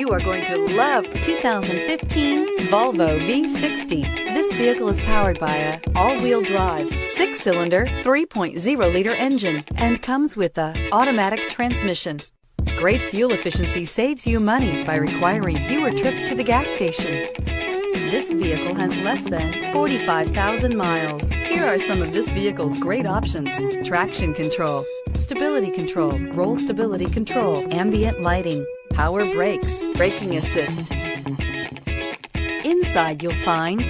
You are going to love 2015 Volvo V60. This vehicle is powered by a all-wheel drive, 6-cylinder, 3.0-liter engine and comes with a automatic transmission. Great fuel efficiency saves you money by requiring fewer trips to the gas station. This vehicle has less than 45,000 miles. Here are some of this vehicle's great options: traction control, stability control, roll stability control, ambient lighting, power brakes, braking assist. Inside you'll find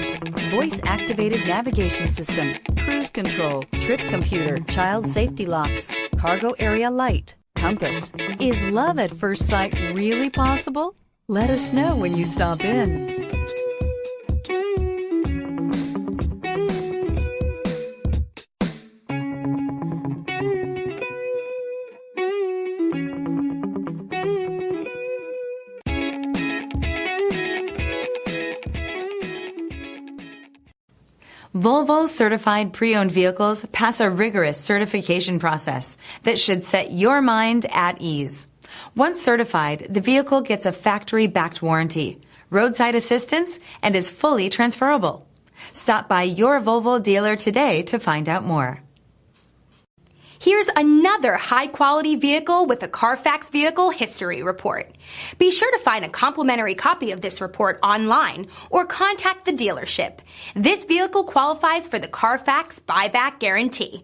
voice-activated navigation system, cruise control, trip computer, child safety locks, cargo area light, compass. Is love at first sight really possible? Let us know when you stop in. Volvo certified pre-owned vehicles pass a rigorous certification process that should set your mind at ease. Once certified, the vehicle gets a factory-backed warranty, roadside assistance, and is fully transferable. Stop by your Volvo dealer today to find out more. Here's another high-quality vehicle with a CARFAX Vehicle History Report. Be sure to find a complimentary copy of this report online or contact the dealership. This vehicle qualifies for the CARFAX Buyback Guarantee.